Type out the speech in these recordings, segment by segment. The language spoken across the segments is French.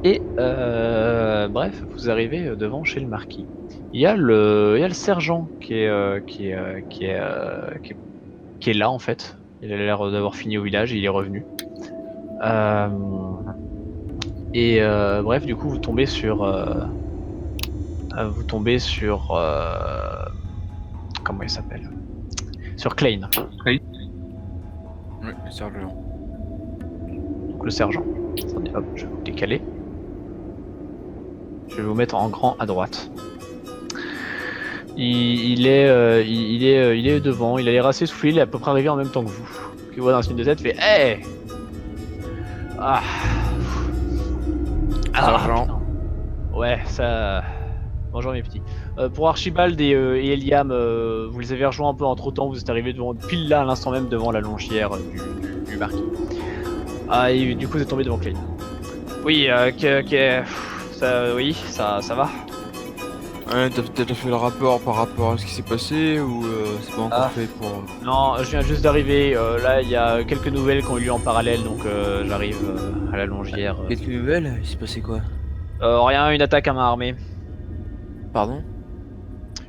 Et bref, vous arrivez devant chez le marquis. Il y a le sergent qui est là en fait. Il a l'air d'avoir fini au village et il est revenu. Euh, bref, du coup, vous tombez sur comment il s'appelle? Sur Klein, Oui. Oui, sergent. donc le sergent. Attendez, hop, je vais vous décaler. Je vais vous mettre en grand à droite. Il est devant, il a l'air assez soufflé, il est à peu près arrivé en même temps que vous. Il voit dans un signe de tête, fait Hey! Ah! Ah, Sergent. putain. Ouais, ça. Bonjour mes petits. Pour Archibald et Eliam, vous les avez rejoints un peu entre temps, vous êtes arrivés pile là à l'instant même devant la longière du marquis. Ah, et du coup vous êtes tombé devant Clay. Oui, oui, ça va. Ouais, t'as peut-être fait le rapport par rapport à ce qui s'est passé ou c'est pas encore Ah. fait pour... Non, je viens juste d'arriver. Là, il y a quelques nouvelles qui ont eu lieu en parallèle, donc j'arrive à la longière. Quelques nouvelles? Il s'est passé quoi? Rien, une attaque à main armée. Pardon?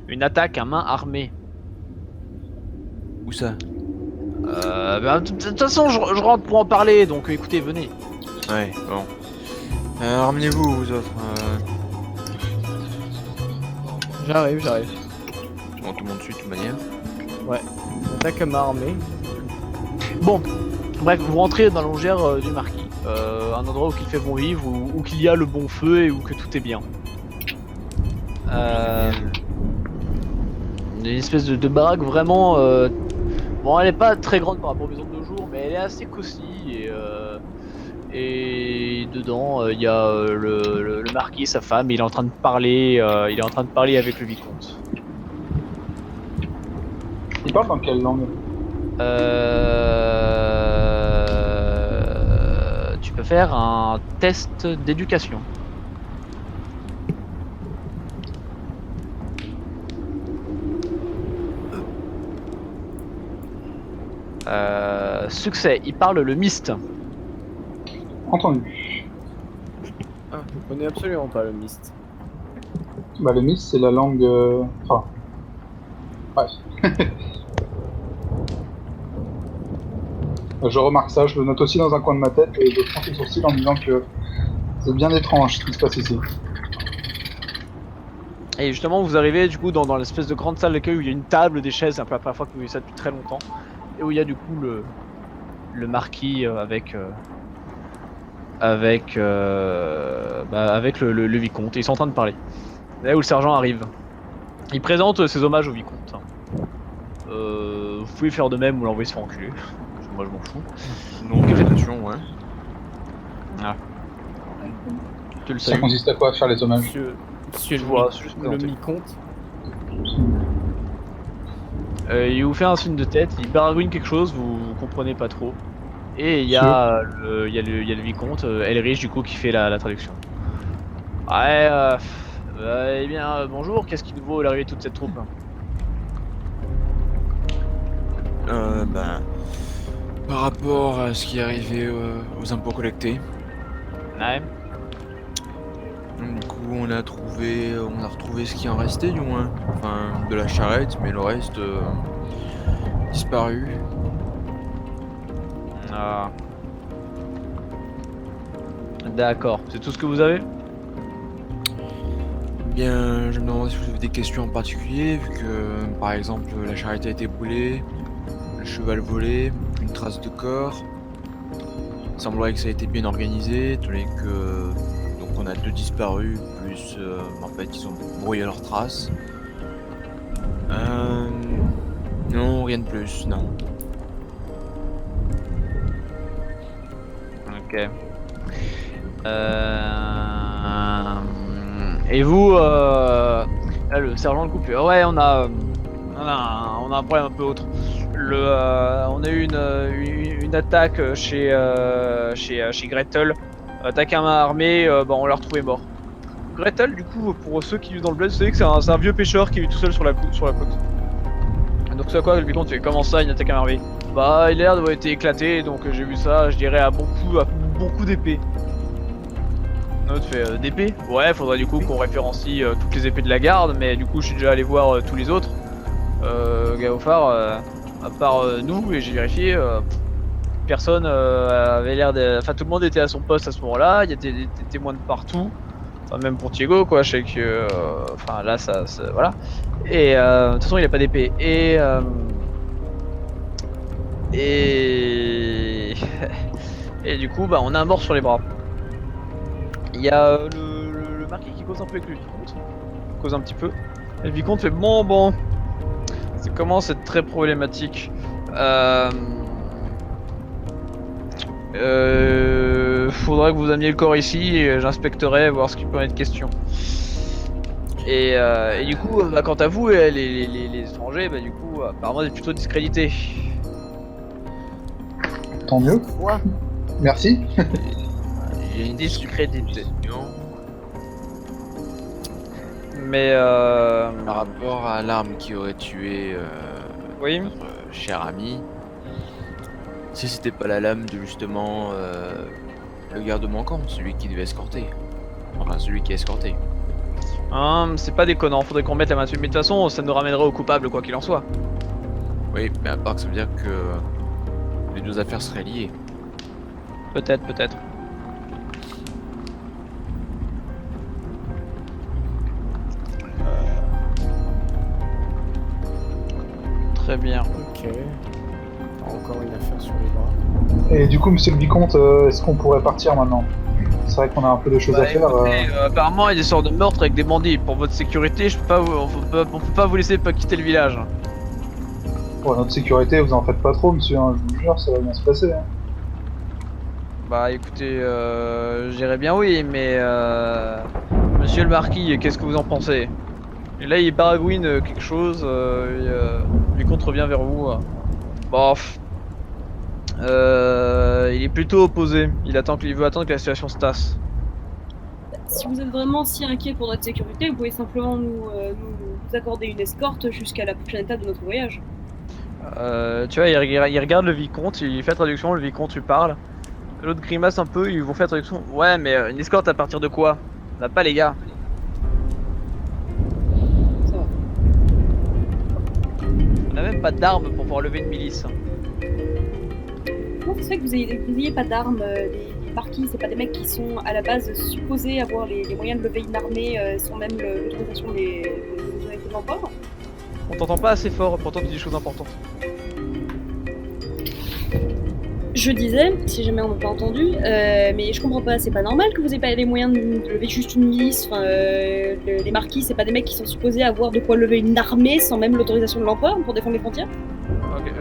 Une attaque à main armée. Où ça? De toute façon, je rentre pour en parler, donc écoutez, venez. Ouais, bon. Ramenez-vous, vous autres. J'arrive. Bon, tout le monde suit de toute manière. Ouais. Attaque à main armée. Bon, bref, vous rentrez dans la longère du marquis. Un endroit où il fait bon vivre, où qu'il y a le bon feu et où que tout est bien. Une espèce de baraque vraiment. Bon, elle est pas très grande par rapport aux maisons de nos jours, mais elle est assez cosy et dedans il y a le marquis, sa femme, il est en train de parler, avec le vicomte. Il parle dans quelle langue? Tu peux faire un test d'éducation. Succès, il parle le mist. Entendu. Ah, je connais absolument pas le mist. Bah, le Miss, c'est la langue. Enfin. Bref. Je remarque ça, je le note aussi dans un coin de ma tête et je fronce le sourcil en me disant que c'est bien étrange ce qui se passe ici. Et justement, vous arrivez du coup dans l'espèce de grande salle d'accueil où il y a une table, des chaises, c'est un peu la première fois que vous voyez ça depuis très longtemps. Et où il y a du coup le marquis avec le vicomte. Et ils sont en train de parler. Là où le sergent arrive. Il présente ses hommages au vicomte. Vous pouvez faire de même ou l'envoyer se faire enculer. Moi je m'en fous. Donc, félicitations, ouais. Tu le Ça salues. consiste à quoi faire les hommages? Monsieur Je vois, c'est juste le présenté. mi-compte. Il vous fait un signe de tête, il baragouine quelque chose, vous comprenez pas trop. Et il y a le vicomte, Elrich du coup qui fait la traduction. Ouais, eh bien bonjour, qu'est-ce qui nous vaut l'arrivée de toute cette troupe? Ben... Par rapport à ce qui est arrivé aux impôts collectés, Ouais. du coup on a retrouvé ce qui en restait du moins. Enfin, de la charrette, mais le reste... disparu. Ah. D'accord, c'est tout ce que vous avez? Bien, je me demandais si vous avez des questions en particulier, vu que, par exemple, la charrette a été brûlée, le cheval volé, une trace de corps. Il semblerait que ça a été bien organisé, étant donné que donc on a 2 disparus, plus en fait ils ont brouillé leurs traces. Non, rien de plus, non. Ok. Et vous, là, le sergent le coupe. Ouais, on a un problème un peu autre. On a eu une attaque chez Gretel. Attaque à main armée, on l'a retrouvé mort. Gretel, du coup, pour ceux qui vivent dans le bled, vous savez que c'est un vieux pêcheur qui vit tout seul sur la côte. Donc c'est quoi le vicomte fait? Comment ça, une attaque à main armée? Bah, il a l'air d'avoir été éclaté, donc j'ai vu ça, je dirais à bon coup d'épée. Un autre fait d'épée. Ouais, faudrait du coup qu'on référencie toutes les épées de la garde, mais du coup je suis déjà allé voir tous les autres. Gaofar, à part nous, et j'ai vérifié, personne avait l'air de... Enfin tout le monde était à son poste à ce moment-là, il y a des témoins de partout. Enfin même pour Thiego quoi, je sais que... Enfin là ça... Voilà. Et de toute façon il a pas d'épée. Et... Et du coup bah on a un mort sur les bras. Il y a le marquis qui cause un peu avec le vicomte. Cause un petit peu. Et le vicomte fait bon. Ça commence à être très problématique. Faudrait que vous ameniez le corps ici et j'inspecterai voir ce qui peut être question. Et du coup, bah, quant à vous, les étrangers, bah, du coup, apparemment, vous êtes plutôt discrédités. Tant mieux. Merci. J'ai une Discrédité. question Mais par rapport à l'arme qui aurait tué oui. notre cher ami. Si c'était pas la lame de justement le garde manquant, celui qui devait escorter. Enfin, celui qui escortait. C'est pas déconnant, faudrait qu'on mette la main dessus. Mais de toute façon, ça nous ramènerait au coupable, quoi qu'il en soit. Oui, mais à part que ça veut dire que les deux affaires seraient liées. Peut-être. Très bien. Ok. Encore une affaire sur les bras. Et du coup, monsieur le vicomte, est-ce qu'on pourrait partir maintenant? C'est vrai qu'on a un peu de choses à faire. Écoutez, apparemment, il y a des sortes de meurtres avec des bandits. Pour votre sécurité, on peut pas vous laisser pas quitter le village. Pour notre sécurité, vous en faites pas trop, monsieur, hein, je vous jure, ça va bien se passer. Hein. Bah écoutez, je dirais bien oui, mais monsieur le marquis, qu'est-ce que vous en pensez? Et là, il baragouine quelque chose, le vicomte revient vers vous. Bof. Il est plutôt opposé. Il veut attendre que la situation se tasse. Si vous êtes vraiment si inquiet pour notre sécurité, vous pouvez simplement nous accorder une escorte jusqu'à la prochaine étape de notre voyage. Tu vois, il regarde le vicomte, il fait traduction, le vicomte lui parle. L'autre grimace un peu, ils vont faire traduction. Ouais, mais une escorte à partir de quoi? On n'a pas les gars. Ça va. On n'a même pas d'armes pour pouvoir lever une milice. Comment ça se fait que vous ayez pas d'armes? Les marquis, c'est pas des mecs qui sont à la base supposés avoir les moyens de lever une armée sans même l'autorisation des autorités de l'empereur? On t'entend pas assez fort, pourtant tu dis des choses importantes. Je disais, si jamais on m'a pas entendu, mais je comprends pas, c'est pas normal que vous ayez pas les moyens de lever juste une milice. Enfin, les marquis, c'est pas des mecs qui sont supposés avoir de quoi lever une armée sans même l'autorisation de l'empereur pour défendre les frontières? Ok,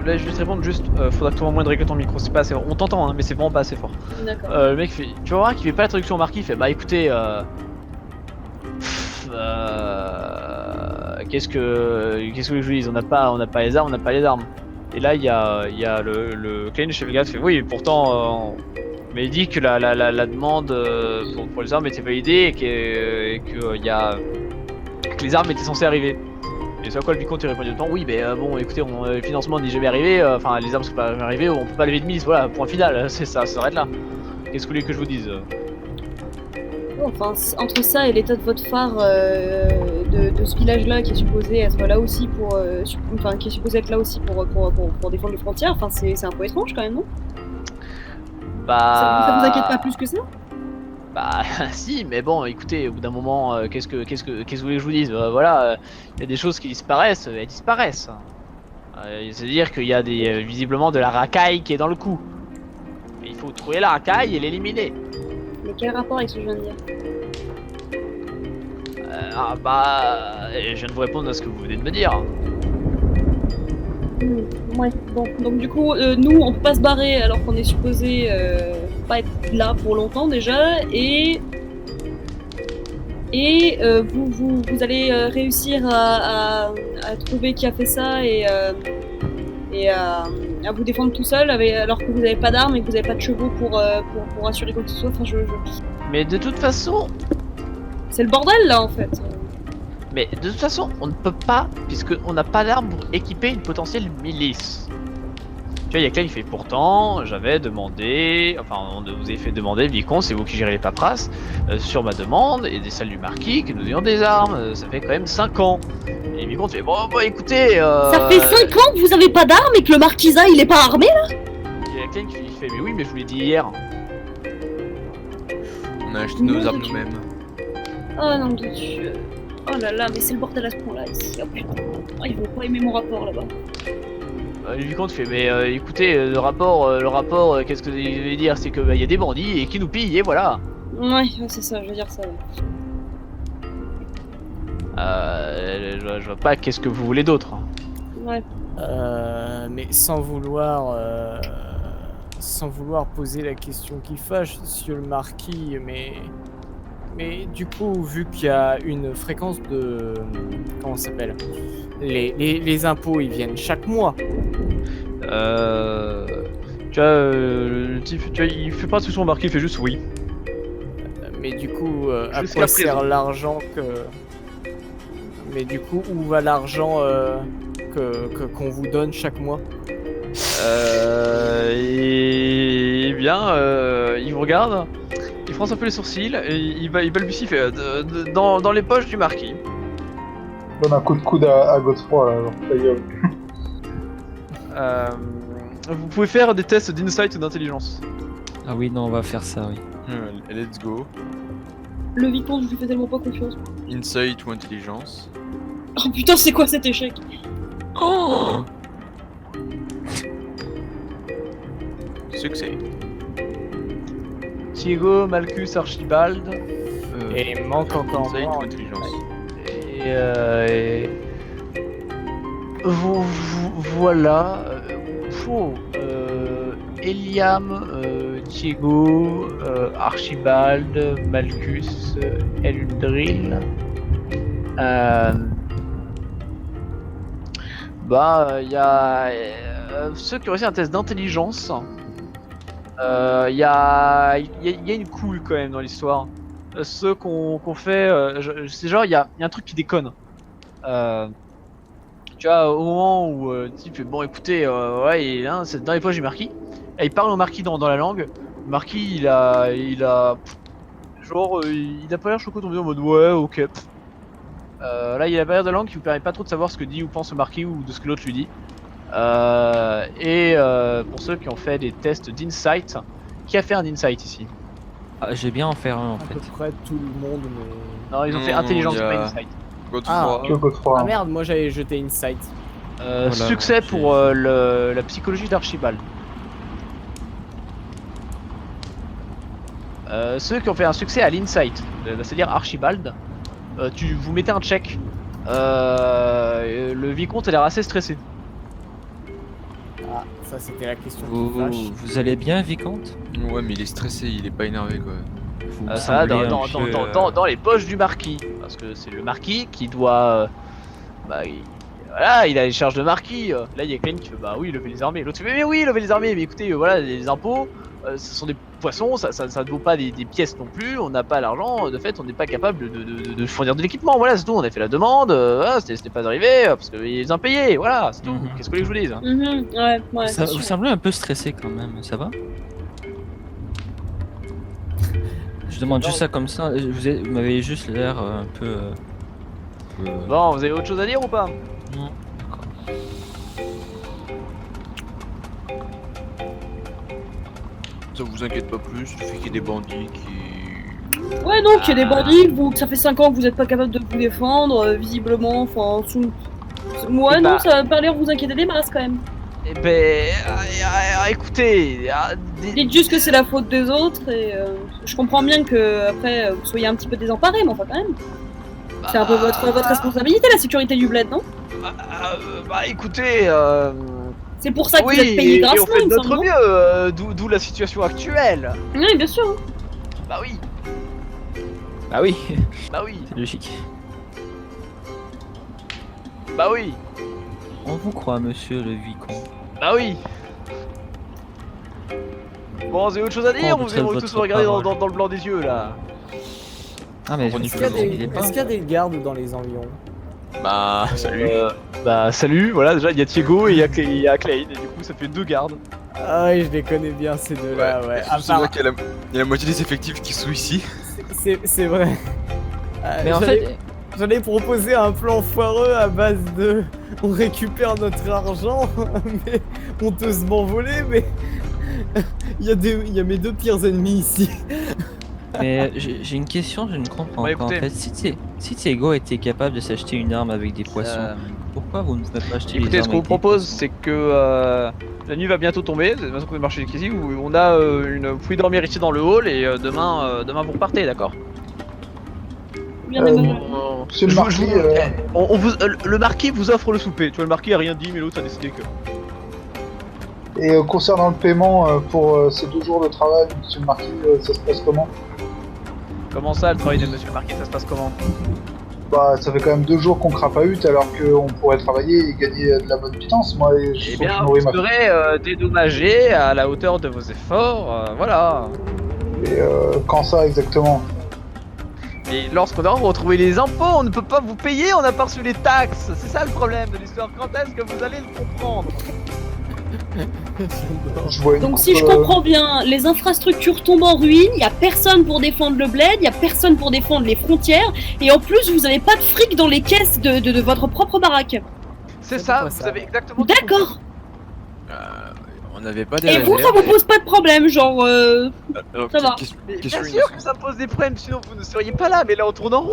là je vais juste répondre, faudra que tu moins de régler ton micro, c'est pas assez fort. On t'entend hein, mais c'est vraiment pas assez fort. D'accord. Le mec fait, tu vas voir qu'il fait pas la traduction au marquis, il fait bah écoutez, qu'est-ce que je vous dis, on n'a pas les armes, on n'a pas les armes. Et là il y a le Klein chef de garde qui fait oui, pourtant mais il dit que la demande pour les armes était validée et que les armes étaient censées arriver. Et c'est à quoi le vicomte il répond du temps, oui mais bon écoutez, le financement n'est jamais arrivé, enfin les armes sont pas jamais arrivées, on peut pas lever de milice, voilà, point final, c'est ça s'arrête là. Qu'est-ce que vous voulez que je vous dise? Enfin, entre ça et l'état de votre phare de ce village-là qui est supposé être là aussi pour défendre les frontières, enfin c'est un peu étrange quand même, non? Bah... Ça vous inquiète pas plus que ça? Bah si, mais bon, écoutez, au bout d'un moment, qu'est-ce que vous voulez que je vous dise? Voilà, il y a des choses qui disparaissent, elles disparaissent. C'est-à-dire qu'il y a visiblement de la racaille qui est dans le coup. Et il faut trouver la racaille et l'éliminer. Mais quel rapport avec ce que je viens de dire? Je viens de vous répondre à ce que vous venez de me dire. Ouais, bon, donc du coup, nous, on peut pas se barrer alors qu'on est supposé pas être là pour longtemps déjà, et vous allez réussir à trouver qui a fait ça et à vous défendre tout seul alors que vous n'avez pas d'armes et que vous n'avez pas de chevaux pour assurer quoi que ce soit. Enfin, Mais de toute façon... C'est le bordel là en fait. Mais de toute façon, on ne peut pas, puisqu'on n'a pas d'armes pour équiper une potentielle milice. Tu vois, il y a quelqu'un qui fait pourtant, j'avais demandé, enfin, on vous avez fait demander, Vicomte, c'est vous qui gérez les paperasses, sur ma demande, et des salles du marquis, que nous ayons des armes, ça fait quand même 5 ans. Et Vicomte fait, bon, écoutez... Ça fait 5 ans que vous avez pas d'armes et que le marquisat il est pas armé là? Il y a quelqu'un qui fait, mais oui, mais je vous l'ai dit hier. On a acheté nos Mon armes Dieu. nous-mêmes. Oh non de Dieu. Oh là là, mais c'est le bordel à ce point là ici. Oh putain. Oh, ils vont pas aimer mon rapport là-bas. Le Vicomte fait, mais écoutez, le rapport, qu'est-ce que vous voulez dire? C'est que y a des bandits et qui nous pillent, et voilà. Ouais, c'est ça, je veux dire ça. Ouais. Je vois pas qu'est-ce que vous voulez d'autre. Ouais. Mais sans vouloir poser la question qui fâche, monsieur le marquis, mais du coup, vu qu'il y a une fréquence de... Comment ça s'appelle, les impôts, ils viennent chaque mois. Tu vois, le type, tu vois, il fait pas de soucis marqué, il fait juste oui. Mais du coup, à Jusqu'à quoi sert présent. l'argent que... Mais du coup, où va l'argent qu'on vous donne chaque mois? Et bien, il vous regarde, il fronce un peu les sourcils, et il balbutie, il fait dans les poches du marquis. Donne un coup de coude à Godefroy, là, genre, ta gueule. Vous pouvez faire des tests d'insight ou d'intelligence. Ah oui, non, on va faire ça, oui. Let's go. Le vicomte, je lui fais tellement pas confiance. Insight ou intelligence. Oh putain, c'est quoi cet échec? Oh Succès. Diego, Malchus, Archibald. Et il manque encore Insight moi. ou intelligence. Et voilà. Eliam, Diego, Archibald, Malchus, Eldril. Il y a ceux qui ont réussi un test d'intelligence. Il y a une cool quand même dans l'histoire. Ceux qu'on fait, c'est genre il y a un truc qui déconne. Tu vois, au moment où le type fait bon écoutez, ouais, et là, c'est dans les poches du marquis. Et il parle au marquis dans la langue. Le marquis il a genre il a pas l'air choqué en mode ouais ok. Là il a la barrière de langue qui vous permet pas trop de savoir ce que dit ou pense le marquis ou de ce que l'autre lui dit. Pour ceux qui ont fait des tests d'insight, qui a fait un insight ici? Ah, j'ai bien en faire un en À fait. peu près tout le monde, mais... Non, ils ont fait Non, intelligence, il y pas a- insight. Godefroy. Que Godefroy. Ah merde, moi j'avais jeté Insight. Voilà, Succès j'ai- pour la psychologie d'Archibald. Ceux qui ont fait un succès à l'insight, c'est-à-dire Archibald, vous mettez un check. Le vicomte a l'air assez stressé. Ah, ça c'était la question Vous, qui fâche. vous allez bien, Vicomte? Ouais, mais il est stressé, il est pas énervé quoi. Vous Ça va semblez dans, un peu, dans les poches du marquis, parce que c'est le marquis qui doit. Voilà, il a les charges de marquis. Là, il y a quelqu'un qui fait bah oui, lever les armées. L'autre fait mais oui, lever les armées. Mais écoutez, voilà, les impôts, ce sont des poissons, ça ne vaut pas des pièces non plus. On n'a pas l'argent. De fait, on n'est pas capable de fournir de l'équipement. Voilà, c'est tout. On a fait la demande. Voilà, c'était pas arrivé parce que les impayés. Voilà, c'est tout. Mhm. Qu'est-ce que vous voulez que je vous dise? Ouais, ouais. Ça, c'est vous sûr. semblez un peu stressé quand même, ça va? Je demande juste ça comme ça, vous m'avez juste l'air un peu... Bon, vous avez autre chose à dire ou pas? Non, d'accord. Ça vous inquiète pas plus, il suffit qu'il y ait des bandits qui... Ouais, non, qu'il y a des bandits, que ça fait 5 ans que vous êtes pas capable de vous défendre, visiblement, enfin, ouais, Eh non, bah- ça va pas l'air vous inquiéter des masses quand même. Eh ben, écoutez, Dites juste que c'est la faute des autres et je comprends bien que après vous soyez un petit peu désemparés, mais enfin quand même. C'est un peu votre responsabilité la sécurité du bled, non? écoutez, C'est pour ça que oui, vous êtes payé et on grassement, fait il de me notre semble, non? mieux, d'où la situation actuelle. Oui, bien sûr. Bah oui, Ah oui, bah oui, c'est logique. bah oui, On vous croit, monsieur le Vicomte. bah oui. Bon, vous avez autre chose à dire Oh, ou vous allez votre tous me regarder parole. dans le blanc des yeux là? Ah mais On y Est-ce qu'il y a il est pas... des gardes dans les environs? Bah, salut. Bah salut, voilà, déjà il y a Thiego et il y a Klein, et du coup ça fait 2 gardes. Ah oui, je les connais bien ces deux-là, ouais. Je sais qu'il y a la moitié des effectifs qui sont ici. C'est vrai. Mais en fait, J'allais proposer un plan foireux à base de... On récupère notre argent, mais honteusement volé, mais... il y a mes deux pires ennemis ici. mais j'ai une question, je ne comprends Ouais, pas. En écoutez. fait, si Thiego était capable de s'acheter une arme avec des poissons, pourquoi vous ne pouvez pas acheter les Écoutez, armes ce qu'on vous avec des propose, poissons c'est que la nuit va bientôt tomber, c'est façon qu'on est marché ici, où on a vous pouvez dormir ici dans le hall et demain vous repartez, d'accord? Bien aimable. Monsieur le marquis, Le marquis vous offre le souper, tu vois, le marquis a rien dit, mais l'autre a décidé que... et concernant le paiement pour ces 2 jours de travail, monsieur le marquis, ça se passe comment? Comment ça, le travail de monsieur le marquis, ça se passe comment? Bah, ça fait quand même 2 jours qu'on crapahute alors qu'on pourrait travailler et gagner de la bonne pitance. Moi, et je Eh faut que bien, je vous nourris ma serez dédommagé à la hauteur de vos efforts, voilà. Et quand ça exactement? Et lorsqu'on aura retrouvé les impôts, on ne peut pas vous payer, on n'a pas reçu les taxes. C'est ça le problème de l'histoire. Quand est-ce que vous allez le comprendre? Je vois une Donc coupe, si je comprends bien, les infrastructures tombent en ruine, il y a personne pour défendre le bled, il y a personne pour défendre les frontières, et en plus vous avez pas de fric dans les caisses de votre propre baraque. C'est C'est ça, quoi vous ça avez exactement tout compris. D'accord. On n'avait pas des Et vous, ça réserves. vous pose pas de problème, genre Alors, ça va. Mais question bien sûr que ça me pose des problèmes, sinon vous ne seriez pas là, mais là on tourne en rond.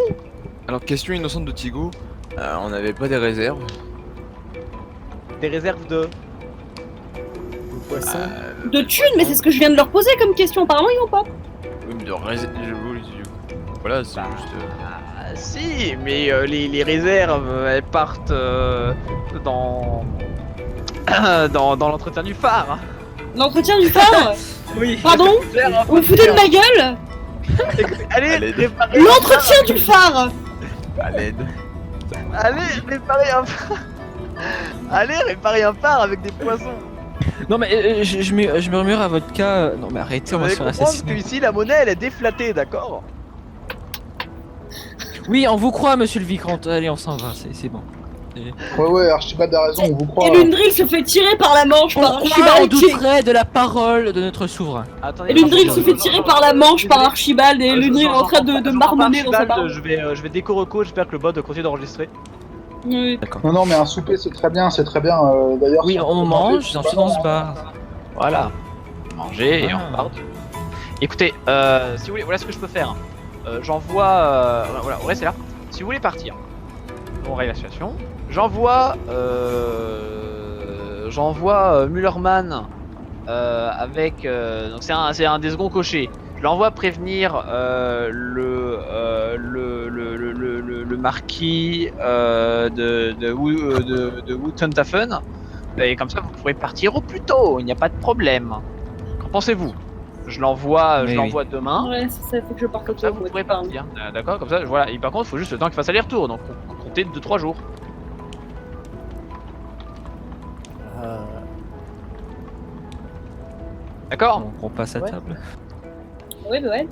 Alors, question innocente de Thigo, on n'avait pas des réserves. Des réserves de... Le poisson. de thunes, mais c'est ce que je viens de leur poser comme question, apparemment ils ont pas. Oui, mais de réserves. Voilà, c'est Bah, juste. Ah, si, mais les réserves, elles partent dans... dans l'entretien du phare. L'entretien du phare. Oui. Pardon. Vous vous foutez de ma gueule. Allez, À l'aide. réparer... L'entretien du phare. À l'aide. Allez, réparer un phare. Allez, réparer un phare avec des poissons. Non mais je murmure à votre cas. Non mais arrêtez, on Vous va allez se faire comprendre assassiner. que ici la monnaie elle est déflatée, d'accord? Oui, on vous croit, monsieur le vicomte. Allez, on s'en va, c'est bon. Ouais, Archibald a raison, on vous croit. Et Lundril se fait tirer par la manche par Pourquoi on Archibald. douterait de la parole de notre souverain? Attendez, Et Lundril se fait tirer par la manche par Archibald et Lundril est en train de marmonner dans sa barbe. Je vais déco-reco, j'espère que le bot continue d'enregistrer. Oui. Non, mais un souper c'est très bien, c'est très bien. D'ailleurs, Oui, si on peut mange, manger, ensuite on se barre. Voilà. Manger et Ah. on repart. Écoutez, si vous voulez, voilà ce que je peux faire. J'envoie... voilà, ouais c'est là. Si vous voulez partir, on règle la situation. J'envoie Mullerman avec... donc c'est un des seconds cochers. Je l'envoie prévenir le marquis de Wutenthafen. Et comme ça vous pourrez partir au plus tôt, il n'y a pas de problème. Qu'en pensez-vous? Je l'envoie Oui, demain. Ouais, c'est ça, faut que je parte au Comme ça, tour. vous pourrez partir. D'accord, comme ça, voilà. Et par contre, il faut juste le temps qu'il fasse aller-retour. Donc, comptez 2-3 jours. D'accord. Donc on passe à Ouais. table. Oui, bah ouais.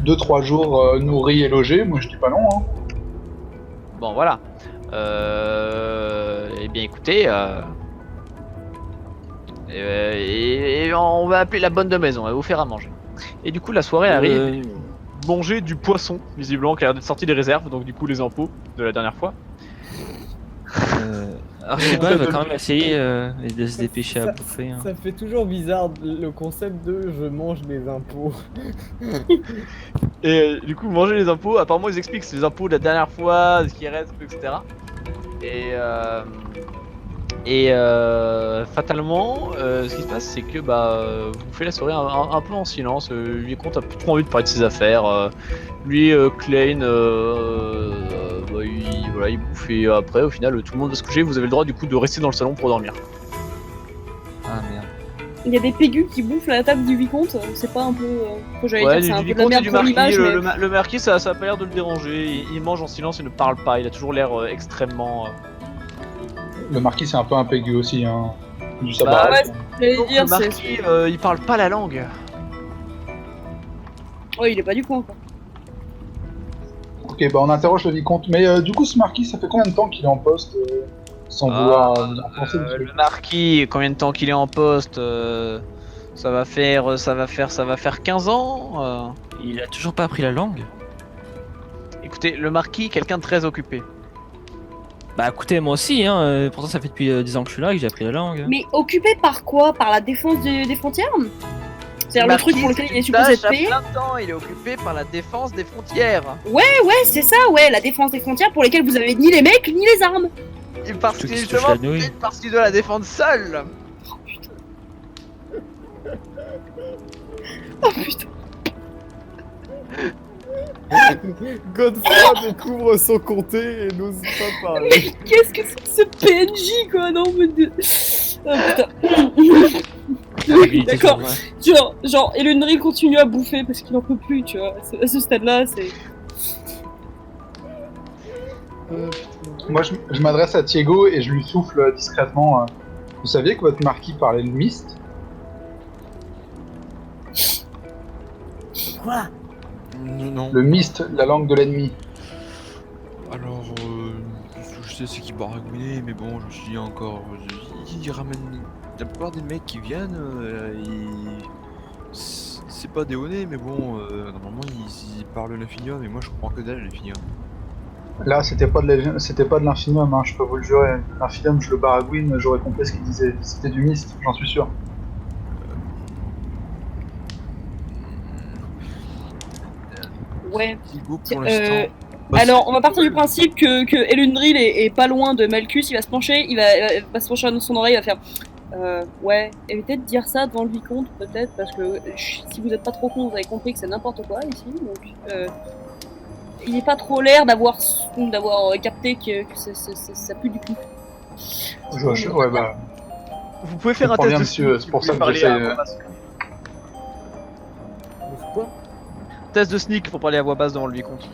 2-3 jours nourris et logés, moi je dis pas non. Hein. Bon, voilà. Eh bien, écoutez. Et on va appeler la bonne de maison. Elle va vous faire à manger. Et du coup, la soirée arrive. Manger du poisson, visiblement, qui a l'air d'être sorti des réserves. Donc, du coup, les impôts de la dernière fois. Archibald va quand même essayer de se dépêcher à bouffer. Hein. Ça fait toujours bizarre le concept de je mange des impôts. Et du coup, manger les impôts, apparemment ils expliquent que c'est les impôts de la dernière fois, ce qui reste, etc. Et fatalement, ce qui se passe, c'est que vous faites la soirée un peu en silence. Vicomte a plus trop envie de parler de ses affaires. Lui, Klein, il bouffe et après, au final, tout le monde va se coucher. Vous avez le droit du coup de rester dans le salon pour dormir. Ah merde. Il y a des pégus qui bouffent à la table du vicomte, c'est pas un peu. J'allais Ouais, dire, c'est un du peu de la vicomte et merde du pour marquis. l'image, mais. Le marquis, ça a pas l'air de le déranger. Il mange en silence, il ne parle pas. Il a toujours l'air extrêmement. Le marquis c'est un peu un pégu aussi. Hein. Du Bah, sabbat. ouais, j'allais Donc, dire, le marquis, il parle pas la langue. Oh, il est pas du coin, quoi. Ok, Ok, bah on interroge le vicomte. Mais du coup, ce marquis, ça fait combien de temps qu'il est en poste sans vouloir penser Le marquis, combien de temps qu'il est en poste ça va faire 15 ans. Il a toujours pas appris la langue. Écoutez, le marquis, quelqu'un de très occupé. Bah écoutez, moi aussi, hein. Pourtant, ça fait depuis 10 ans que je suis là et que j'ai appris la langue. Mais occupé par quoi? Par la défense des frontières? C'est-à-dire le truc pour lequel il est supposé être payé? À plein temps, il est occupé par la défense des frontières. Ouais, c'est ça, ouais, la défense des frontières pour lesquelles vous avez ni les mecs ni les armes. Et parce Surtout que qu'il se touche justement, la nouille. peut-être parce qu'il doit la défendre seul. Oh putain. Oh putain. Godefroy découvre son comté et n'ose pas parler. Mais qu'est-ce que c'est que ce PNJ quoi? Non mais oh putain. D'accord. Genre Elendril continue à bouffer parce qu'il en peut plus, tu vois. À ce stade-là, c'est. Moi, je m'adresse à Thiego et je lui souffle discrètement. Vous saviez que votre marquis parlait le mist? Quoi? Non. Le mist, la langue de l'ennemi. Alors, ce que je sais, c'est qu'il baragouinait, mais bon, je me suis dit encore. Il ramène. La plupart des mecs qui viennent, c'est pas des honnêtes, mais bon, normalement, ils parlent l'infinium, et moi, je comprends que dalle l'infinium. Là, c'était pas de l'infinium, hein, je peux vous le jurer. L'infinium, je le baragouine, j'aurais compris ce qu'il disait. C'était du mist, j'en suis sûr. Ouais. Thiego, pour l'instant. Alors, on va partir du principe que Elendril est pas loin de Malchus, il va se pencher, il va se pencher à son oreille, il va faire ouais, évitez de dire ça devant le vicomte, peut-être, parce que si vous êtes pas trop con, vous avez compris que c'est n'importe quoi ici, donc il est pas trop l'air d'avoir capté que ça pue du cul. Ouais, bah. Vous pouvez faire un comprends test bien, de monsieur, sneak, c'est pour vous ça que pouvez j'essaie, parler à voix basse. Quoi? Test de sneak pour parler à voix basse devant le vicomte.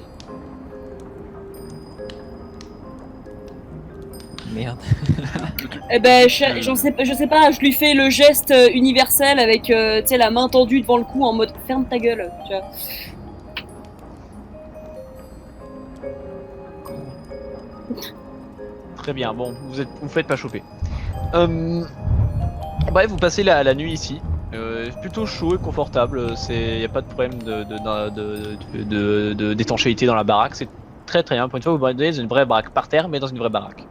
Merde. Eh ben, je sais pas, je lui fais le geste universel avec, tu sais, la main tendue devant le cou en mode ferme ta gueule, tu vois. Très bien, bon, vous faites pas choper. Bref, vous passez la nuit ici. C'est plutôt chaud et confortable. Y a pas de problème d'étanchéité dans la baraque. C'est très très bien. Pour une fois, vous êtes dans une vraie baraque par terre, mais dans une vraie baraque.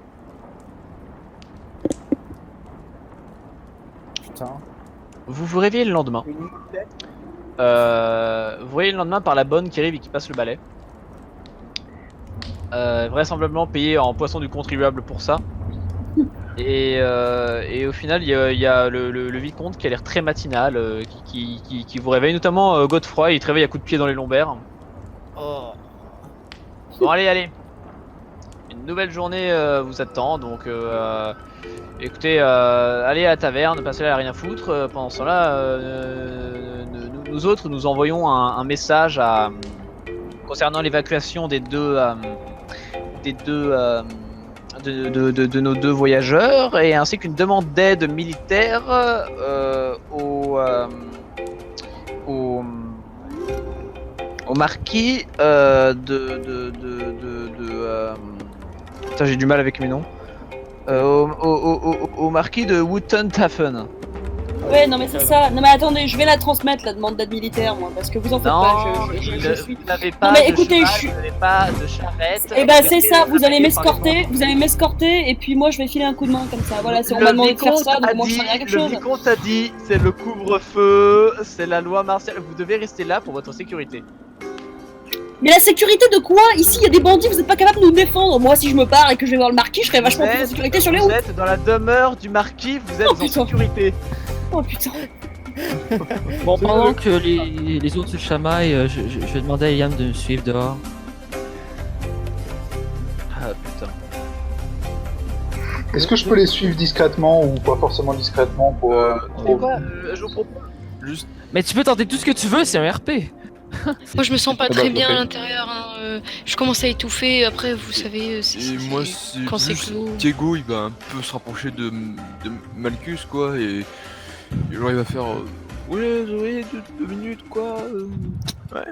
Putain. Vous vous réveillez le lendemain. Vous voyez le lendemain par la bonne qui arrive et qui passe le balai. Vraisemblablement payé en poisson du contribuable pour ça. Et au final, il y a le vicomte qui a l'air très matinal, qui vous réveille, notamment Godefroy, il te réveille à coups de pied dans les lombaires. Oh. Bon, allez. Une nouvelle journée vous attend, donc écoutez, allez à la taverne, passez là à rien foutre. Pendant ce temps-là, nous autres, nous envoyons un message concernant l'évacuation de nos deux voyageurs, et ainsi qu'une demande d'aide militaire au marquis Putain, j'ai du mal avec mes noms. Au marquis de Wootton-Taffen. Ouais, non mais c'est ça. Non mais attendez, je vais la transmettre la demande d'aide militaire, moi, parce que vous en faites pas. Je suis. Vous n'avez pas Non, mais de écoutez, cheval, vous n'avez pas de charrette. Eh ben c'est ça, vous allez m'escorter, et puis moi je vais filer un coup de main comme ça. Voilà, on m'a demandé de faire ça, donc moi je ferai quelque chose. Le vicomte a dit, c'est le couvre-feu, c'est la loi martiale. Vous devez rester là pour votre sécurité. Mais la sécurité de quoi? Ici il y a des bandits, vous êtes pas capable de nous défendre. Moi si je me pars et que je vais voir le marquis, je serai vachement plus en sécurité sur les routes. Vous êtes dans la demeure du marquis, vous êtes en sécurité. Oh putain. Bon, pendant que les autres se chamaillent, je vais demander à Liam de me suivre dehors. Ah putain. Est-ce que je peux les suivre discrètement ou pas forcément discrètement pour... Je vous propose. Juste. Mais tu peux tenter tout ce que tu veux, c'est un RP. Moi je me sens pas bah, très bien ok. à l'intérieur, hein. Je commence à étouffer, après vous savez, Et moi, c'est quand c'est juste clos. Thiego, il va un peu se rapprocher de Malchus, quoi, et genre il va faire ouais, deux minutes, quoi. Ouais.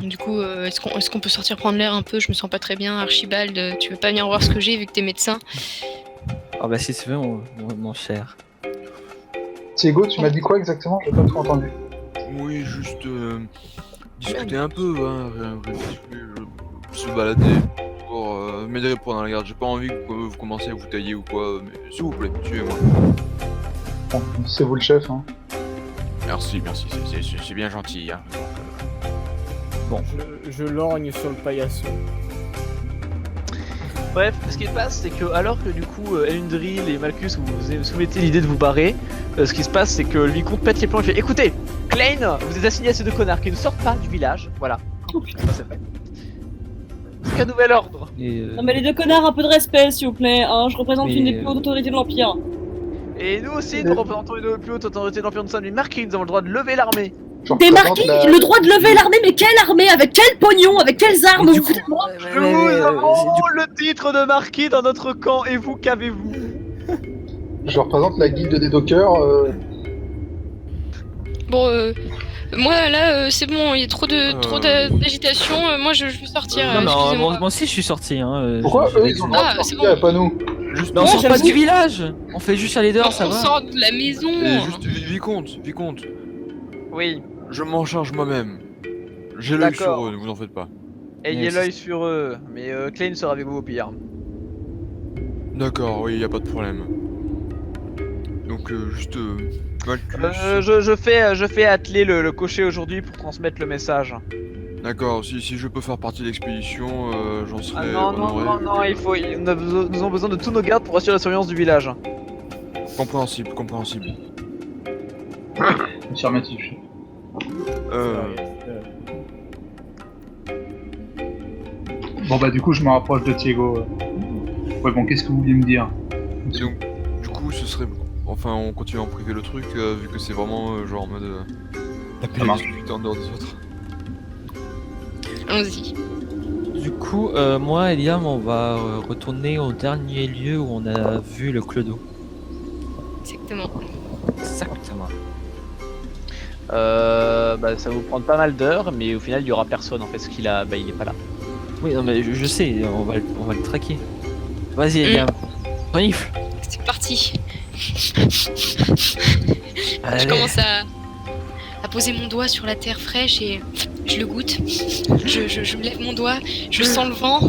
Du coup, est-ce qu'on peut sortir prendre l'air un peu? Je me sens pas très bien. Archibald, tu veux pas venir voir ce que j'ai vu que t'es médecin? Ah bah si tu veux, mon cher. Thiago, tu m'as dit quoi exactement? J'ai pas tout entendu. Oui, juste discuter un peu, hein, rien de particulier, se balader pour m'aider pendant la garde. J'ai pas envie que vous commenciez à vous tailler ou quoi, mais s'il vous plaît, suivez-moi. Bon, c'est vous le chef, hein. Merci, c'est bien gentil. Hein. Je lorgne sur le paillasson. Bref, ce qui se passe, c'est que alors que du coup, Elendril et Malchus vous soumettez l'idée de vous barrer, ce qui se passe, c'est que le vicomte pète les plombs et fait écoutez, Klein, vous êtes assigné à ces deux connards qui ne sortent pas du village, voilà. Oh putain. Ça, c'est fait. Jusqu'à nouvel ordre. Et, Non mais les deux connards, un peu de respect s'il vous plaît, hein, je représente Mais, une des plus hautes autorités de l'Empire. Et nous aussi, nous représentons une plus haute autorité de l'Empire de Saint-Louis. Marquis, nous avons le droit de lever l'armée. Je Des représente marquis, la- le droit de lever l'armée, mais quelle armée? Avec quel pognon? Avec quelles armes? Mais du Vous coup- foutez de moi Nous avons le titre de marquis dans notre camp, et vous, qu'avez-vous? Je représente la guilde des dockers. Bon, moi là, c'est bon, il y a trop d'agitation. Moi, je veux sortir. non, non, excusez-moi. moi aussi je suis sorti. Hein, Pourquoi eux, je- ils ont le droit de Ah, c'est sortir et pas nous? Juste, Mais on sort pas j'avoue. du village. On fait juste aller dehors, ça On va. sort de la maison. juste vicomte, Oui, je m'en charge moi-même. J'ai l'œil D'accord. sur eux, ne vous en faites pas. ayez Mais l'œil sur eux, mais Klein sera avec vous au pire. D'accord, oui, y a pas de problème. Donc juste Malchus. Je fais atteler le cocher aujourd'hui pour transmettre le message. D'accord, si je peux faire partie de l'expédition, j'en Ah serais non, non, honoré. non, non, nous avons besoin de tous nos gardes pour assurer la surveillance du village. Compréhensible. Affirmatif. Bon bah du coup je me rapproche de Thiago. Ouais bon, qu'est-ce que vous voulez me dire? Et donc, du coup, ce serait. Enfin, on continue à en priver le truc, vu que c'est vraiment genre en mode. Taper Ça la marche. discute en dehors des autres. Allons-y. Du coup, moi, Eliam, on va retourner au dernier lieu où on a vu le clodo. Exactement. Exactement. Bah, ça va vous prendre pas mal d'heures, mais au final il y aura personne en fait, parce qu'il a, bah, il est pas là. Oui, non, mais je sais, on va le traquer. Vas-y, Eliam. Renifle. C'est parti. Allez. Je commence à poser mon doigt sur la terre fraîche et je le goûte. Je me lève mon doigt, je sens le vent.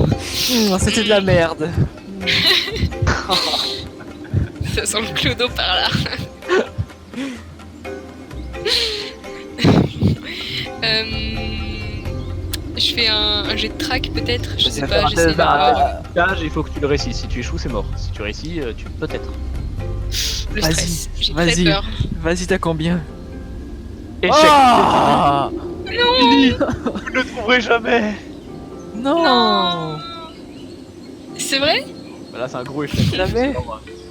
C'était de la merde. Ça sent le clodo par là. Je fais un jet de track peut-être, je sais pas, j'essaie de voir Il faut que tu le réussisses. Si tu échoues, c'est mort. Si tu réussis, tu peut-être. le Vas-y, stress. J'ai vas-y. très peur. Vas-y, t'as combien? Échec. Ah Fini. Vous ne le trouverez jamais. non. C'est vrai? Bah là, c'est un gros échec. Jamais.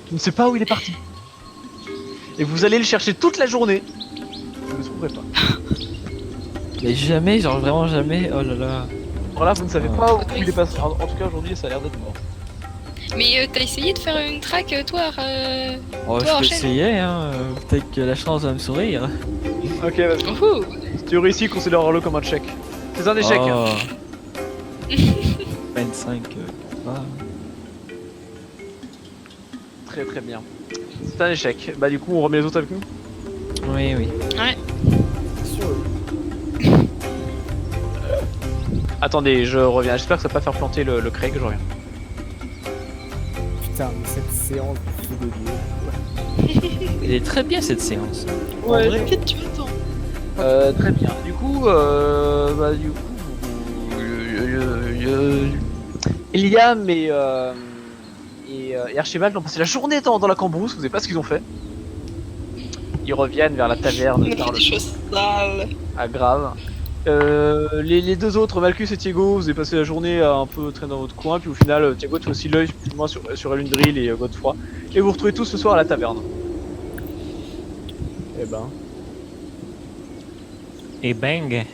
Je ne sais pas où il est parti. Et vous allez le chercher toute la journée. Vous ne le trouverez pas. Mais jamais, genre vraiment jamais. Oh là là. Voilà, vous ne savez Ah. pas où il est passé. En tout cas, aujourd'hui, ça a l'air d'être mort. Mais t'as essayé de faire une track toi Oh, Toi, je peux enchaîne. essayer, hein. Peut-être que la chance va me sourire. Ok, vas-y. Oh. Si tu réussis, considère-le comme un échec. C'est un échec. Oh. 25. Ah. Très très bien. C'est un échec. Bah, du coup, on remet les autres avec nous. Oui, oui. Attendez, je reviens. J'espère que ça va pas faire planter le Craig. Je reviens. Putain, mais cette séance de fou de Dieu. Elle est très bien cette séance. Ouais, En vrai. qu'est-ce que tu attends? Très bien. Du coup, Eliam et Archibald ont passé la journée dans la cambrousse. Vous savez pas ce qu'ils ont fait. Ils reviennent vers la taverne. On a fait des choses sales. Ah, grave. Les deux autres, Malchus et Thiago, vous avez passé la journée à un peu traîner dans votre coin, puis au final, Thiago, tu as aussi l'œil plus ou moins sur Elundril et Godefroy, et vous vous retrouvez tous ce soir à la taverne. Eh ben. Et bang.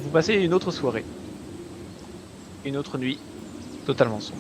Vous passez une autre soirée. Une autre nuit, totalement sombre.